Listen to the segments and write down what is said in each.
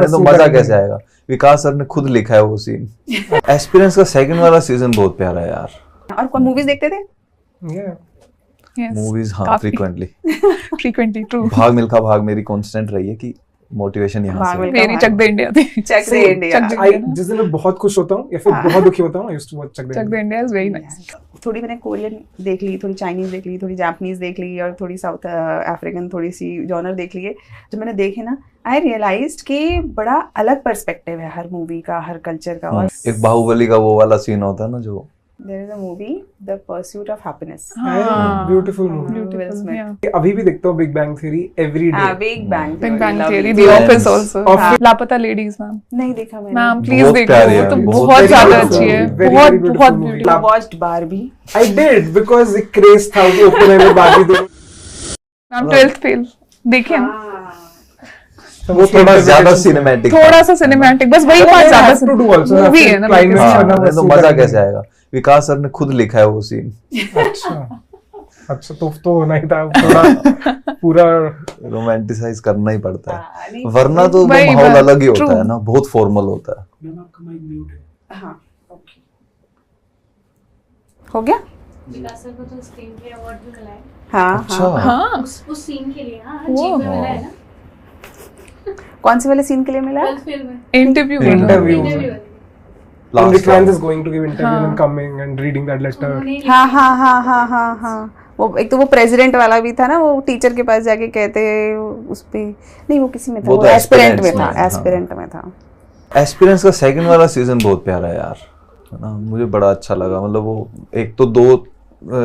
नहीं तो मजा कैसे आएगा। विकास सर ने खुद लिखा है वो सीन। एस्पिरेंस का सेकंड वाला सीजन बहुत प्यारा है यार। और कौन मूवीज देखते थे? मूवीज हाँ फ्रीक्वेंटली ट्रू। भाग मिल्खा भाग मेरी कांस्टेंट रही है कि मोटिवेशन यहाँ से। मेरी चक दे इंडिया थी। चक दे इंडिया। जिस दिन मैं बहुत खुश होता हूँ या फिर बहुत दुखी होता हूँ, I used to watch Chak De India is very nice. थोड़ी मैंने कोरियन देख ली, थोड़ी चाइनीज देख ली, थोड़ी जापानीज देख ली और थोड़ी साउथ अफ्रीकन थोड़ी सी जॉनर देख लिए। जब मैंने देखे ना, आई रियलाइज्ड कि बड़ा अलग पर्सपेक्टिव है हर मूवी का, हर कल्चर का। और एक बाहुबली का वो वाला सीन होता है ना, जो there is a movie the pursuit of happiness, beautiful movie. अभी भी देखता हूँ big bang theory every day. Big bang theory, the office also, Laapataa Ladies ma'am नहीं देखा मैंने। मैम प्लीज देखो, तो बहुत ज्यादा अच्छी है, बहुत बहुत beautiful. Watched Barbie. I did because एक क्रेज था कि ओपन में बारबी देखो। मैम 12th फेल देखिए ना, वो थोड़ा ज्यादा सिनेमैटिक, थोड़ा सा सिनेमैटिक, बस वही बात ज्यादा मूवी है ना। नहीं तो मजा कैसे आएगा। विकास सर ने खुद लिखा है वो सीन। अच्छा तो होना ही था, पूरा रोमांटिसाइज करना ही पड़ता है, वरना तो माहौल अलग ही होता है ना, बहुत फॉर्मल होता है। हाँ हो गया। विकास सर को तो स्क्रीन प्ले अवार्ड भी मिला है। हाँ हाँ उस सीन के लिए। हाँ जीप में मिला है ना। कौन से वाले सीन के लिए मिला? Interview Last Vikrant is going to give interview and coming and reading that letter. हाँ वो एक तो वो प्रेसिडेंट वाला भी था ना, वो टीचर के पास जाके कहते उस पे, नहीं वो किसी में था, वो एस्पिरेंट में था, एस्पिरेंट में था। एस्पिरेंस का सेकंड वाला सीजन बहुत प्यारा है यार, है ना, मुझे बड़ा अच्छा लगा। मतलब वो एक तो दो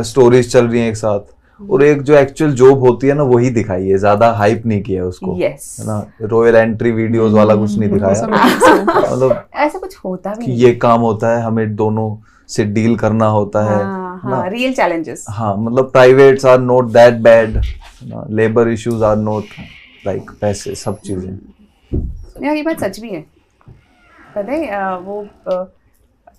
स्टोरीज चल रही हैं एक साथ, और एक जो एक्चुअल जॉब होती है ना वही दिखाई है, ज्यादा हाइप नहीं किया है उसको, है ना, रॉयल एंट्री वीडियोस वाला कुछ नहीं दिखाया। मतलब ऐसा कुछ होता भी नहीं, ये काम होता है, हमें दोनों से डील करना होता है, रियल चैलेंजेस। हाँ मतलब privates are not that bad, labour issues are not like पैसे, सब चीजें। यार ये बात सच भी है, पता है वो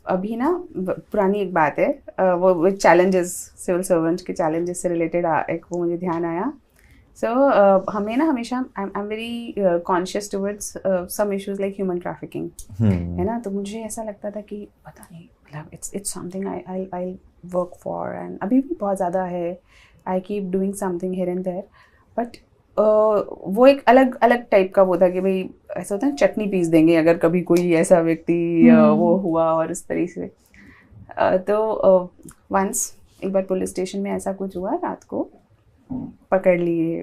अभी ना पुरानी एक बात है, वो चैलेंजेस, सिविल सर्वेंट के चैलेंजेस से रिलेटेड एक वो मुझे ध्यान आया। सो हमें ना हमेशा I am very conscious towards some issues like human trafficking, है ना। तो मुझे ऐसा लगता था कि पता नहीं, मतलब it's something I work for, and अभी भी बहुत ज़्यादा है, I keep doing something here and there. But वो एक अलग अलग टाइप का वो था कि भाई ऐसा होता है चटनी पीस देंगे अगर कभी कोई ऐसा व्यक्ति वो हुआ, और इस तरीके से। तो वंस एक बार पुलिस स्टेशन में ऐसा कुछ हुआ, रात को पकड़ लिए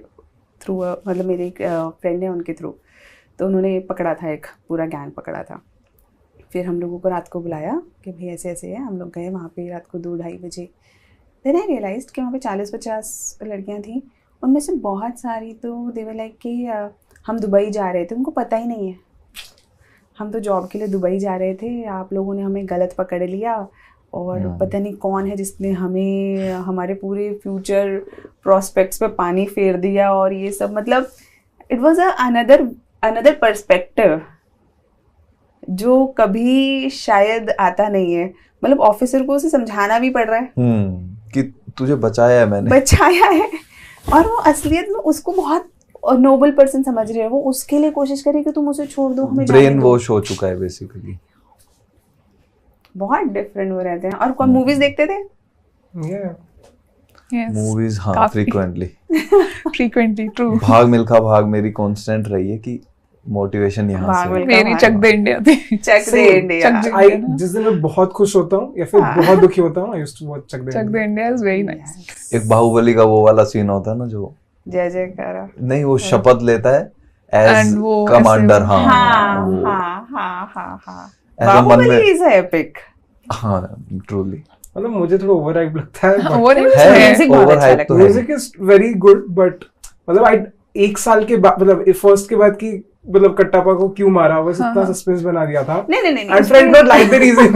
थ्रू, मतलब मेरे एक फ्रेंड है उनके थ्रू, तो उन्होंने पकड़ा था, एक पूरा गैंग पकड़ा था। फिर हम लोगों को रात को बुलाया कि भाई ऐसे ऐसे है, हम लोग गए वहाँ पे रात को 2-2:30 बजे। देन आई रियलाइज्ड कि वहाँ पे 40-50 लड़कियाँ थीं, उनमें से बहुत सारी तो दे वर लाइक कि हम दुबई जा रहे थे, उनको पता ही नहीं है, हम तो जॉब के लिए दुबई जा रहे थे, आप लोगों ने हमें गलत पकड़ लिया, और पता नहीं कौन है जिसने हमें हमारे पूरे फ्यूचर प्रोस्पेक्ट्स पे पानी फेर दिया, और ये सब, मतलब इट वाज अनदर पर्सपेक्टिव जो कभी शायद आता नहीं है। मतलब ऑफिसर को उसे समझाना भी पड़ रहा है कि तुझे बचाया है, मैंने बचाया है, और वो असलियत में उसको बहुत नोबल पर्सन समझ रहे हैं, वो उसके लिए कोशिश करे कि तुम उसे छोड़ दो, हमें ब्रेन वॉश हो चुका है बेसिकली। बहुत डिफरेंट वो रहते हैं। और कौन मूवीज देखते थे? मूवीज हाँ फ्रीक्वेंटली ट्रू। भाग मिल्खा भाग मेरी कांस्टेंट रही है कि मोटिवेशन यहाँ से। मेरी चक दे इंडिया थी। चक दे इंडिया। जिस दिन मैं बहुत खुश होता हूँ या फिर बहुत दुखी होता हूँ, I used to watch Chak De India is very nice. एक बाहुबली का वो वाला सीन होता है ना, जो जय जयकारा, नहीं वो शपथ लेता है एज कमांडर। हाँ बाहुबली इज एपिक। हाँ ट्रूली, मतलब मुझे थोड़ा ओवर हाइप लगता है। Music is very good, but मतलब एक साल के बाद, मतलब फर्स्ट के बाद की, मतलब कट्टापा को क्यों मारा, बस इतना सस्पेंस बना दिया था। नहीं and friend don't like the reason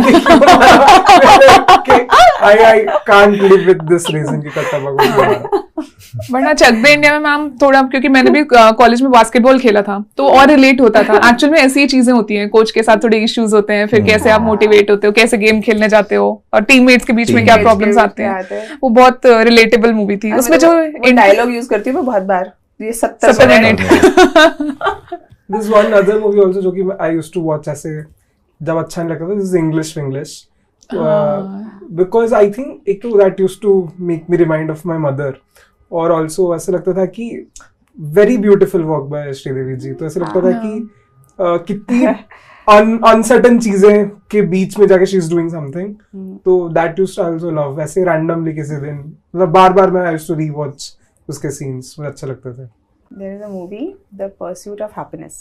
I can't live with this reason कि कट्टापा को क्यों मारा। वरना चक दे इंडिया में मैम थोड़ा, क्योंकि मैंने भी कॉलेज में बास्केटबॉल खेला था तो और रिलेट होता था। एक्चुअल में ऐसी ही चीजें होती हैं, कोच के साथ थोड़े इश्यूज होते हैं, फिर कैसे आप मोटिवेट होते हो, कैसे गेम खेलने जाते हो, और टीममेट्स के बीच में क्या प्रॉब्लम्स आते हैं। वो बहुत रिलेटेबल मूवी थी। उसमें जो डायलॉग यूज करती हूँ मैं बहुत बार, ये 70 minute This one other movie also जो कि I used to watch ऐसे जब अच्छा नहीं लगता था, this is English. Because I think एक तो that used to make me remind of my mother, और also ऐसे लगता था कि very beautiful work by Sridevi जी, तो ऐसे लगता था कि कितनी अनसर्टन चीजें के बीच में जाके शी इज डूइंग समथिंग, तो that used to also love. वैसे रैंडमली किसी दिन मतलब बार-बार मैं आई यूज्ड टू रीवॉच उसके सीन्स, मुझे अच्छा लगता था। There is a movie, The Pursuit of Happiness.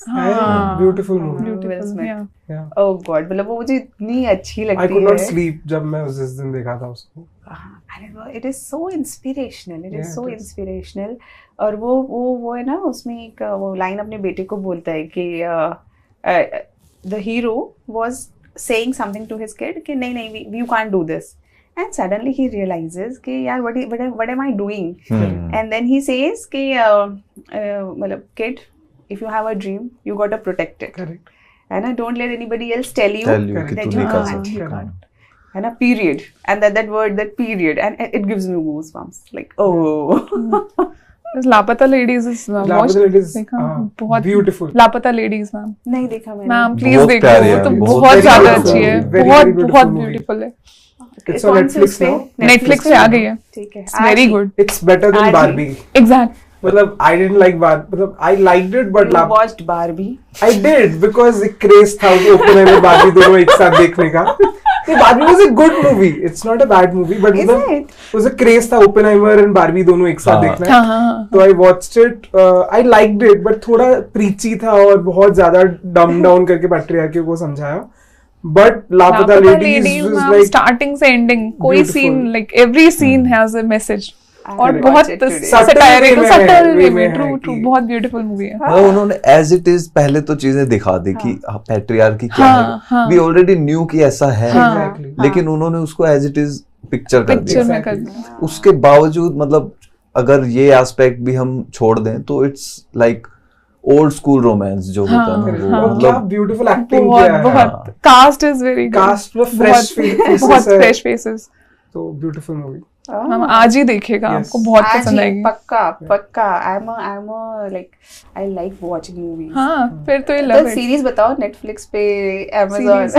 Beautiful movie. Will Smith. yeah. Oh God, मतलब वो मुझे इतनी अच्छी लगती I है। could not sleep जब मैं उस दिन देखा था उसको। And it is so inspirational. It is Yeah, so it is. inspirational. और वो है ना, उसमें एक वो लाइन अपने बेटे को बोलता है कि the hero was saying something to his kid कि नहीं you can't do this. And suddenly he realizes कि यार what am I doing? And then he says कि मतलब kid, if you have a dream, you gotta protect it. Correct. है ना, don't let anybody else tell you कि that तू you नहीं कर can't. सकती। You can't. है ना, period. And that word, that period, and it gives me goosebumps. Like oh. This लापता लेडीज इज लापता Ladies, बहुत beautiful. लापता लेडीज मैम। नहीं देखा मैंने। मैम प्लीज बहुत देखो, प्यारी वो है तो अभी, बहुत बहुत ज्यादा beautiful अच्छी है, movie, very, बहुत very beautiful बहुत movie. ब्यूटीफुल है। It's on कौन सी Netflix उस पे? now. नेटफ्लिक्स पे आ गई है। ठीक है। वेरी आज ही। गुड। It's better than आज ही। Barbie. एग्जैक्ट। मतलब I didn't like Barbie, मतलब I liked it but You watched Barbie? I did because एक craze था Oppenheimer Barbie दोनों एक साथ देखने का। ये Barbie was a good movie. It's not a bad movie, but Is मतलब it? was a craze था Oppenheimer and Barbie दोनों एक साथ हाँ। देखना। हाँ। तो I watched it. I liked it, but थोड़ा preachy था और बहुत ज़्यादा dumb down करके patriarchy को समझाया। But लापता Ladies was like स्टार्टिंग से एंडिंग कोई beautiful. Scene like every scene has a message, और Correct. बहुत Watch it today. Satirical Subtle way में है, सटल वे way में में है ट्रू कि- बहुत ब्यूटीफुल मूवी है। मतलब उन्होंने एज इट इज पहले तो चीजें दिखा दी कि पैट्रियार्की क्या हाँ, है, हाँ। वी ऑलरेडी न्यू कि ऐसा है, Exactly. लेकिन उन्होंने उसको एज इट इज पिक्चर कर पिक्चर दिया। में कर Exactly. उसके बावजूद मतलब अगर ये एस्पेक्ट भी हम छोड़ दें तो it's like old school romance जो होता है ना, वो और क्या मतलब beautiful acting बहुत किया है। बहुत कास्ट इज वेरी Cast में fresh faces बहुत है। Fresh faces. तो beautiful movie. हम आज ही देखेगा, Yes. आपको बहुत आज पसंद ही, आएगी। पक्का। I'm a like I like watching movies. हाँ फिर तो ये तो लव इट। सीरीज बताओ Netflix पे, Amazon।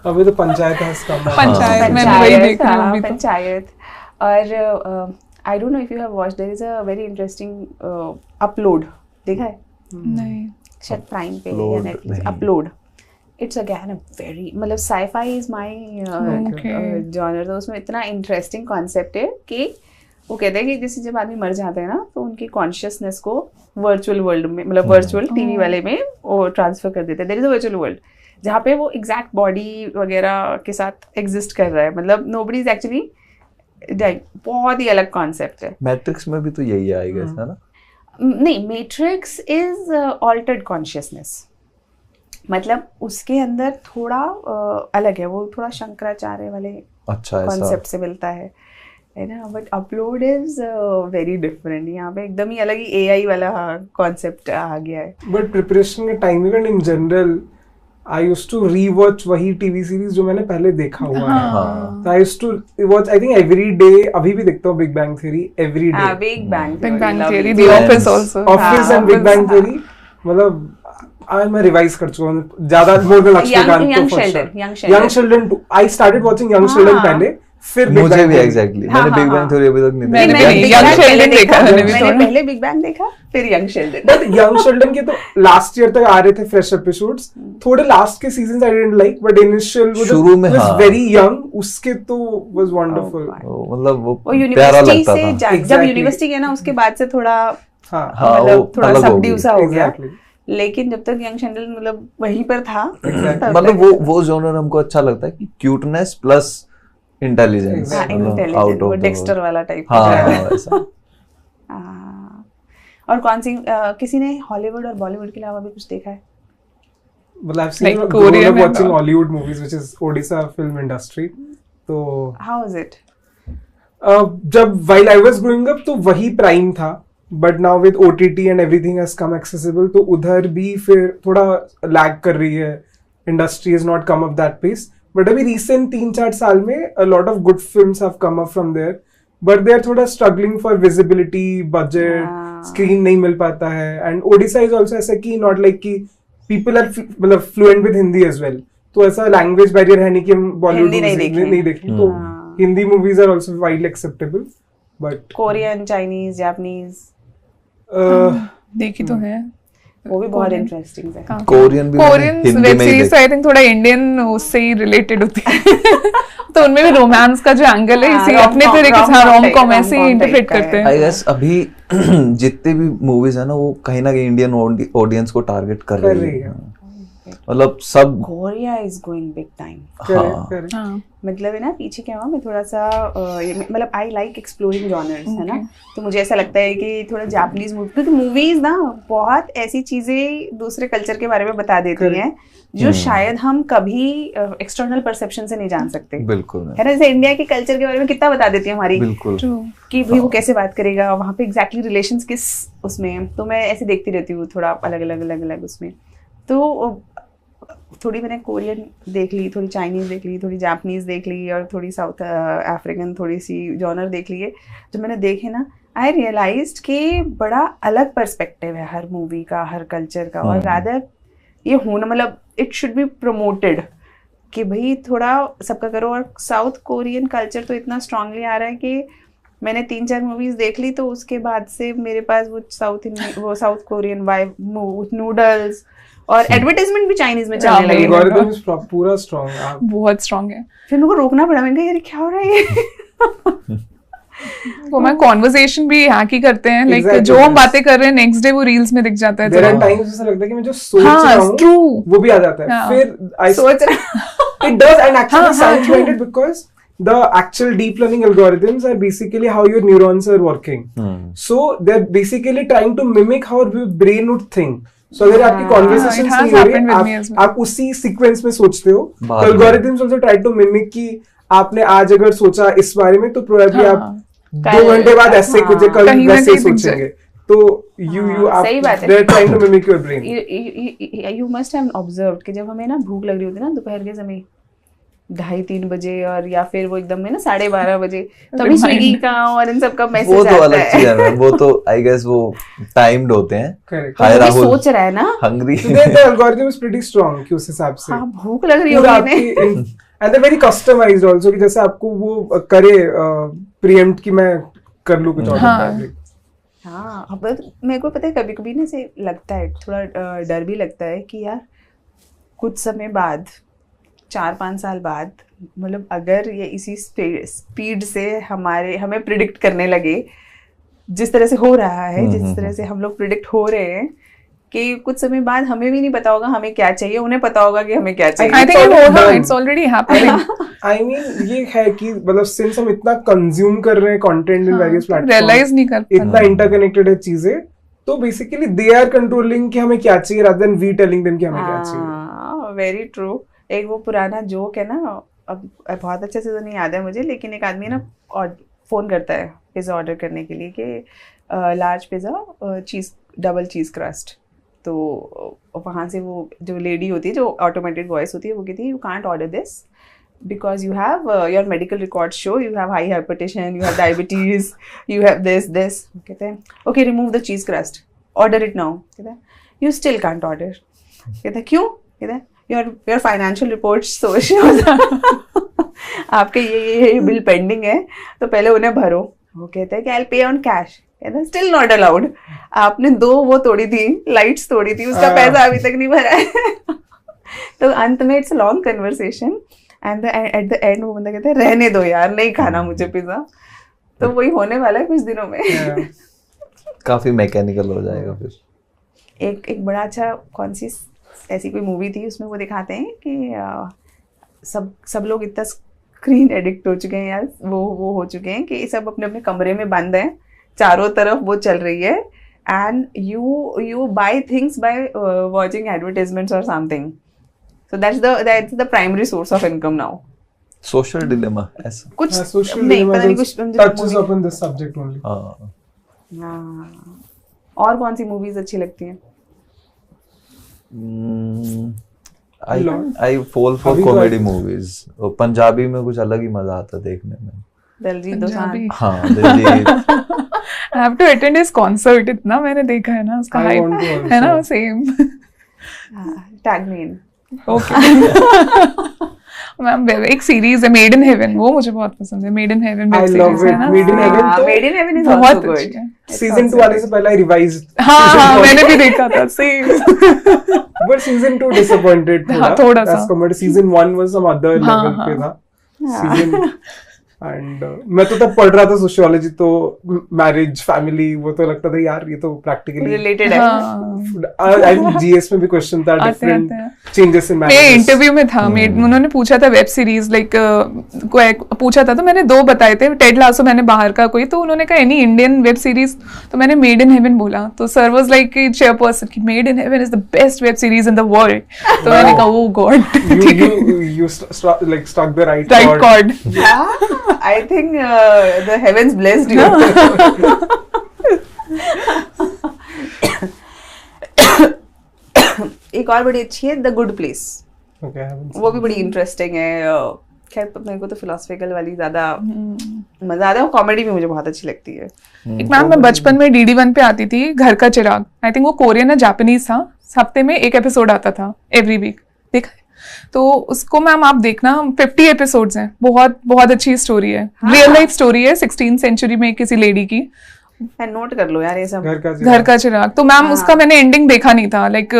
अभी तो पंचायत है इसका। पंचायत, मैंने वही देख रही हूँ अभी तो। पंचायत। और I don't know if you have watched, there is a very interesting Upload, देखा है? नहीं। शायद प्राइम पे या Upload Netflix। नहीं। Upload, it's again a very मतलब sci-fi is my Okay. genre। तो उसमें इतना इंटरेस्टिंग कॉन्सेप्ट है कि वो कहते हैं कि जैसे जब आदमी मर जाते हैं ना, तो उनकी कॉन्शियसनेस को वर्चुअल वर्ल्ड में, मतलब वर्चुअल टीवी वाले में वो ट्रांसफर कर देते हैं। There is a virtual world जहाँ पे वो एग्जैक्ट बॉडी वगैरह के साथ एग्जिस्ट कर रहा है, मतलब नोबडी इज एक्चुअली डाइंग। बहुत ही अलग कॉन्सेप्ट है। मैट्रिक्स में भी तो यही आएगा, है ना? नहीं, मैट्रिक्स इज ऑल्टर्ड कॉन्शियसनेस, मतलब उसके अंदर थोड़ा अलग है, वो थोड़ा शंकराचार्य वाले अच्छा ऐसा कॉन्सेप्ट से मिलता है ना। But upload is very different. यहाँ पे एकदम ही अलग ही एआई वाला कॉन्सेप्ट आ गया है। बट प्रिपरेशन के टाइम में in general I used to rewatch वही टीवी सीरीज जो मैंने पहले देखा हुआ है। हाँ। I used to watch, I think every day, अभी भी देखता हूँ बिग बैंग थ्योरी एवरी हाँ, day. Big Bang Big Bang Lovely. Theory, the office also. Office and Big bang Theory, मतलब आज मैं रिवाइज कर चुका हूँ ज्यादा, more than Laxmikant. Young Sheldon, Young Sheldon. Young Sheldon to I started watching young Sheldon हाँ। पहले, फिर Big मुझे Bang भी Theory। एग्जैक्टली, हाँ, मैंने बिग हाँ, बैंग थ्योरी अभी तक नहीं मैंने देखी। नहीं, Big Young Bang Sheldon पहले देखा मैंने भी मैंने थोड़ा। पहले बिग बैंग देखा, फिर young Sheldon. But young Sheldon के तो लास्ट ईयर तक आ रहे थे फ्रेश एपिसोड्स, थोड़े लास्ट के seasons I didn't like, but initial शुरू में हाँ। वेरी यंग, उसके तो वाज वंडरफुल। मतलब वो वो प्यारा यूनिवर्सिटी लगता से था। जब Exactly. यूनिवर्सिटी गया ना, उसके बाद से थोड़ा हाँ हाँ, वो मतलब थोड़ा अलग हो सबड्यू गई। सा हो गया। Exactly. लेकिन जब तक यंग शेल्डन मतलब वहीं पर था, तब मतलब तक- वो जॉनर हमको अच्छा लगता है कि क्यूटनेस प्लस इंटेलिजेंस, हाँ, मतलब intelligent, आउट वो ऑफ डेक्स्टर वाला टाइप। हाँ वैसा। और कौन सी किसी ने हॉलीवुड और बॉलीवुड के अलावा भी कुछ देखा है? मतलब I've seen Like grown Korean up and watching all. Hollywood movies, which is Odisha film industry. तो हाउ इज इट? जब while I was growing up तो वही प्राइम था, but now with OTT and everything has come accessible, तो उधर भी फिर थोड़ा लैग कर रही है, industry has not come up that pace. But अभी रिसेंट 3-4 साल में a lot of good films have come up from there, but they are थोड़ा struggling for visibility, budget, screen नहीं मिल पाता है, एंड ओडिशा इज आल्सो ऐसा कि नॉट लाइक कि पीपल आर मतलब fluent with Hindi as well, तो ऐसा लैंग्वेज बैरियर है नहीं कि हम बॉलीवुड हिंदी नहीं देखें। तो Hindi movies are also widely acceptable, but Korean, Chinese, Japanese देखी तो है, वो भी बहुत इंटरेस्टिंग है। कोरियन भी कोरियन हिंदी वेब में ही सीरीज तो आई थिंक थोड़ा इंडियन उससे ही रिलेटेड होती है तो उनमें भी रोमांस का जो एंगल है इसी अपने तरीके से रोम कॉम ऐसे ही इंटरप्रेट करते हैं। आई गेस अभी जितने भी मूवीज है ना वो कहीं ना कहीं इंडियन ऑडियंस को टारगेट कर रही है, मतलब सब। Korea is going big time. हाँ। मतलब है ना, पीछे क्या हुआ, मैं थोड़ा सा मतलब आई लाइक एक्सप्लोरिंग जॉनर्स, है ना, तो मुझे ऐसा लगता है कि थोड़ा जापानीज मूवी, क्योंकि मूवीज ना बहुत ऐसी चीजें दूसरे कल्चर के बारे में बता देती हैं जो शायद हम कभी एक्सटर्नल परसेप्शन से नहीं जान सकते, बिल्कुल है ना। जैसे इंडिया के कल्चर के बारे में कितना बता देती है हमारी, बिल्कुल, कि भाई वो कैसे बात करेगा, वहाँ पे एग्जैक्टली रिलेशंस किस उसमें, तो मैं ऐसे देखती रहती हूँ थोड़ा अलग अलग उसमें। तो थोड़ी मैंने कोरियन देख ली, थोड़ी चाइनीज देख ली, थोड़ी जापानीज देख ली, और थोड़ी साउथ अफ्रीकन थोड़ी सी जॉनर देख लिए। जब मैंने देखे ना, आई रियलाइज्ड कि बड़ा अलग पर्सपेक्टिव है हर मूवी का, हर कल्चर का, और रादर ये होना, मतलब इट शुड बी प्रमोटेड कि भाई थोड़ा सबका करो। और साउथ कोरियन कल्चर तो इतना स्ट्रांगली आ रहा है कि मैंने 3-4 मूवीज देख ली, तो उसके बाद से मेरे पास वो साउथ कोरियन वाइब, नूडल्स और एडवर्टाइजमेंट भी चाइनीज में चलने लगे। एल्गोरिथम पूरा स्ट्रांग, बहुत स्ट्रांग है। फिर मेरे को रोकना पड़ा, मैंने कहा यार क्या हो रहा है ये वो मैं कॉन्वर्सेशन भी हैक ही करते हैं, लाइक Exactly. जो हम बातें कर रहे हैं नेक्स्ट डे वो रील्स में दिख जाता है। देयर आर टाइम्स ऐसा लगता है कि मैं जो सोच रहा हूँ वो भी आ जाता है, फिर आई सोच रहा it does, and actually science behind it, because the actual deep learning algorithms are basically how your neurons are working. So they're basically trying to mimic how your brain would think. So अगर आपकी conversations नहीं हो रही, आप उसी sequence में सोचते हो, तो algorithms also try to mimic कि आपने आज अगर सोचा इस बारे में, तो प्रोबेबली आप 2 घंटे बाद ऐसे कुछ कल वैसे सोचेंगे। तो सही बात है, they are trying to mimic your brain. You must have observed कि जब हमें ना भूख लग रही होती है ना दोपहर के समय 2:30-3 बजे, और या फिर वो एकदम में ना 12:30 बजे, तभी स्विगी का और इन सब का मैसेज आता है। वो तो अलग चीज है, वो तो आई गेस वो टाइम्ड होते हैं। Correct. हाय राहुल, सोच रहा है ना, hungry. The algorithm is pretty strong कि उस हिसाब से। हाँ, भूख लग रही होगी and they're very customized also कि जैसे आपको वो करे preempt कि मैं कर लूँ कुछ और। हाँ, अब मेरे को पता है कभी कभी ना से लगता है, थोड़ा डर भी लगता है कि यार कुछ समय बाद, 4-5 साल बाद, मतलब अगर ये इसी स्पीड से हमें प्रिडिक्ट करने लगे, जिस तरह से हो रहा है, जिस तरह से हम लोग प्रिडिक्ट हो रहे हैं, कि कुछ समय बाद हमें भी नहीं पता होगा हमें क्या चाहिए, उन्हें पता होगा कि हमें क्या चाहिए। I think it होगा, it's already happening. I mean ये है कि मतलब सिंस हम इतना कंज्यूम कर रहे हैं content in various platforms, realise नहीं कर पाते, इतना इंटरकनेक्टेड है चीजें, तो बेसिकली दे आर कंट्रोलिंग कि हमें क्या चाहिए rather than we telling them कि हमें क्या चाहिए। Very true. एक वो पुराना जोक है ना, अब बहुत अच्छे से तो नहीं याद है मुझे, लेकिन एक आदमी ना फोन करता है पिज्जा ऑर्डर करने के लिए कि लार्ज पिज्जा, चीज, डबल चीज क्रस्ट। तो वहाँ से वो जो लेडी होती है, जो ऑटोमेटेड वॉइस होती है, वो कहती है you can't order this because you have your medical record show you have high hypertension, you have diabetes, you have this. कहते हैं ओके रिमूव द चीज क्रस्ट, ऑर्डर इट नाउ। कहते हैं यू स्टिल कांट ऑर्डर। कहते हैं क्यों? कहते हैं योर फाइनेंशियल रिपोर्ट शोज आपके ये बिल पेंडिंग है, तो पहले उन्हें भरो। वो कहते हैं कि आई पे on cash. Still not allowed. आपने 2 वो तोड़ी थी, लाइट्स तोड़ी थी, उसका पैसा अभी तक नहीं भरा है। तो अंत में it's long conversation and at the end वो बंदा कहता है रहने दो यार, नहीं खाना मुझे पिज्जा। तो वही होने वाला है कुछ दिनों में। काफी मैकेनिकल हो जाएगा फिर। एक बड़ा अच्छा कौन सी ऐसी कोई मूवी थी, उसमें वो दिखाते हैं कि सब लोग इतना स्क्रीन एडिक्ट हो चुके हैं यार, वो हो चुके हैं कि सब अपने अपने कमरे में बंद हैं, चारों तरफ वो चल रही है, and you buy things by watching advertisements or something. So that's the primary source of income now. Social dilemma ऐसा कुछ social नहीं dilemma पता नहीं, just कुछ touches upon this subject only. हाँ। और कौन सी मूवीज अच्छी लगती हैं? I fall for comedy movies. Punjabi में कुछ अलग ही मजा आता है देखने में। दिलजीत दोसांझ। हाँ, Diljit I have to attend his concert, इतना मैंने देखा है ना उसका I hype, want to है ना also. सेम. टैग मी इन। ओके मैम एक सीरीज है मेड इन हेवन, वो मुझे बहुत पसंद है. Made in haven I web love series है it. ना. Made in Heaven तो मेड इन हेवन इज बहुत आल्सो अच्छी गुड। है. सीजन 2 आने से पहले I revised. हाँ मैंने भी देखा था सेम. But season 2 disappointed हाँ, थोड़ा सा. As compared to season 1 was some other हाँ, level पे हाँ. था. Season and मैं तो तब पढ़ रहा था सोशियोलॉजी, तो मैरिज फैमिली वो तो लगता था यार ये तो प्रैक्टिकली रिलेटेड है। हाँ जीएस में भी क्वेश्चन था आते डिफरेंट हैं। चेंजेस इन मैं मैरिज. इंटरव्यू में था उन्होंने पूछा था वेब सीरीज लाइक पूछा था, तो मैंने 2 बताए थे. टेड लासो मैंने बाहर का कोई, तो उन्होंने कहा एनी इंडियन वेब सीरीज, तो मैंने मेड इन हेवन बोला. तो सर वाज लाइक चेयरपर्सन की made in heaven is the best web series in the world. तो मैंने कहा oh god you like struck the right right chord. Chord. I think the heavens blessed you. एक और बड़ी अच्छी है the good place, Okay, I haven't वो भी बड़ी इंटरेस्टिंग है. खैर मेरे को तो फिलोसफिकल वाली ज्यादा मजा आता है, कॉमेडी भी मुझे बहुत अच्छी लगती है. एक मैम मैं बचपन में DD1 पे आती थी घर का चिराग. आई थिंक वो कोरियन या जापानीज था. हफ्ते में एक एपिसोड आता था एवरी वीक. देखा है? तो उसको मैम आप देखना 50 एपिसोड्स हैं. बहुत बहुत अच्छी स्टोरी है. रियल लाइफ स्टोरी है 16th सेंचुरी में किसी लेडी की. नोट कर लो यार ये सब. घर का चिराग. तो मैम उसका मैंने एंडिंग देखा नहीं था. लाइक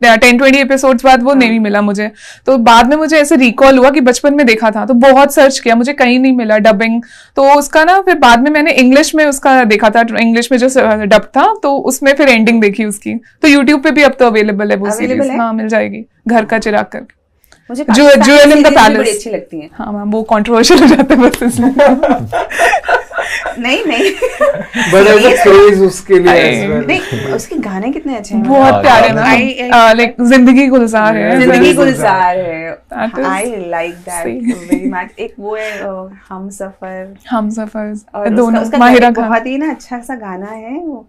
10-20 एपिसोड्स बाद वो नहीं मिला मुझे. तो बाद में मुझे ऐसे रिकॉल हुआ कि बचपन में देखा था. तो बहुत सर्च किया, मुझे कहीं नहीं मिला डबिंग. तो उसका ना फिर बाद में मैंने इंग्लिश में उसका देखा था, इंग्लिश में जो डब था, तो उसमें फिर एंडिंग देखी उसकी. तो यूट्यूब पे भी अब तो अवेलेबल है वो सीरीज. हाँ मिल जाएगी घर का चिराग करके. मुझे Jewel in the बड़ी Palace. अच्छी लगती हैं. हाँ मैम वो कंट्रोवर्शियल हो जाता है बस इसलिए. नहीं But there's a craze उसके लिए as well. नहीं, उसके गाने कितने अच्छे हैं. बहुत प्यारे I- ना. लाइक जिंदगी गुलजार है. जिंदगी गुलजार है. That is I like that same. very much. एक वो है हम सफर, हम सफर और दोनों उसका माहिरा गाना खान. बहुत ही ना अच्छा सा गाना है वो.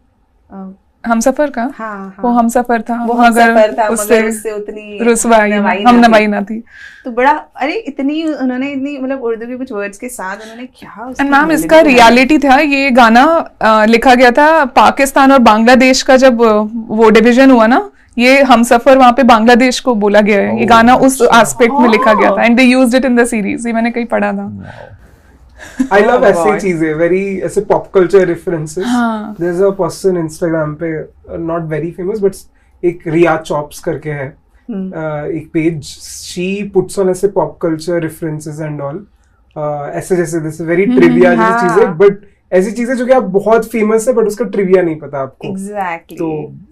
हम सफर का हाँ वो हम सफर था वो मगर हमसफर था, उससे मगर उससे उतनी रुसवाई हम नवाई ना थी. तो बड़ा अरे इतनी उन्होंने इतनी मतलब उर्दू के कुछ वर्ड्स के साथ उन्होंने क्या एंड मैम इसका रियलिटी था. ये गाना लिखा गया था पाकिस्तान और बांग्लादेश का जब वो डिवीजन हुआ ना, ये हम सफर वहां पे बांग्लादेश को बोला गया है. ये गाना उस एस्पेक्ट में लिखा गया था and they used it in the series. ये मैंने कहीं पढ़ा था. I love ऐसे चीजें, very ऐसे pop culture references. हाँ. There's a person Instagram पे not very famous but एक रिया चॉप्स करके है एक पेज. She puts on ऐसे pop culture references and all. ऐसे जैसे this very trivia जैसी चीजें, but ऐसी चीजें जो कि आप बहुत फेमस है बट उसका ट्रिविया नहीं पता आपको. एग्जैक्टली. तो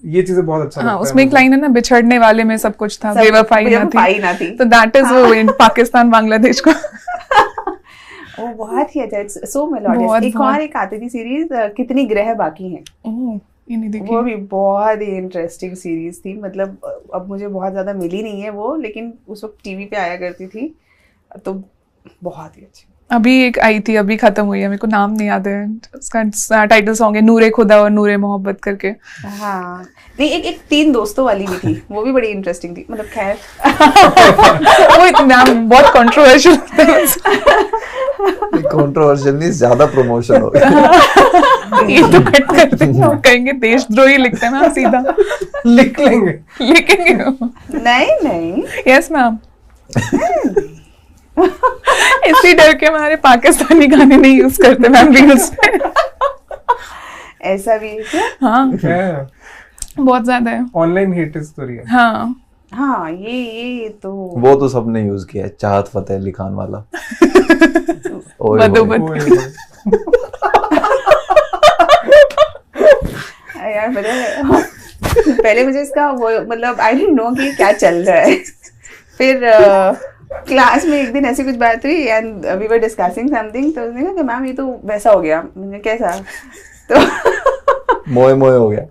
ये चीजें बहुत अच्छा लगता हाँ है. उसमें एक लाइन है ना, बिछड़ने वाले में सब कुछ था, बेवफाई ना थी. तो दैट इज वो पाकिस्तान बांग्लादेश को. वो बहुत ही अच्छा है. सो मेलोडियस. एक और एक आती थी सीरीज कितनी ग्रह बाकी हैं. ये नहीं देखी. वो भी बहुत ही इंटरेस्टिंग सीरीज थी. मतलब अब मुझे बहुत ज्यादा मिली नहीं है वो, लेकिन उस वक्त टीवी पे आया करती थी. तो बहुत ही अच्छी. अभी एक आई थी, अभी खत्म हुई है, मेरे को नाम नहीं याद है. उसका टाइटल सॉन्ग है नूरे खुदा और नूरे मोहब्बत करके. हाँ नहीं, एक 3 दोस्तों वाली भी थी, वो भी बड़ी इंटरेस्टिंग थी. मतलब खैर वो नाम बहुत कंट्रोवर्शियल कंट्रोवर्शियल नहीं, ज्यादा प्रमोशन हो गया. ये तो कट कर देंगे, कहेंगे देशद्रोही लिखते हैं ना सीधा. लिखेंगे. नहीं यस मैम. इसी डर के हमारे पाकिस्तानी गाने नहीं यूज करते मैम रील्स पे. ऐसा भी है क्या? हाँ बहुत ज्यादा है. ऑनलाइन हेट इज तो रियल. हाँ ये तो वो तो सबने यूज किया है, चाहत फतेह अली खान वाला. ओए यार पहले मुझे इसका वो मतलब आई डिडंट नो कि क्या चल रहा है. फिर क्लास में एक दिन ऐसी कुछ बात हुई and we were discussing something. तो उसने कहा कि मैम ये तो वैसा हो गया. मैंने कैसा? तो मोए मोए हो गया.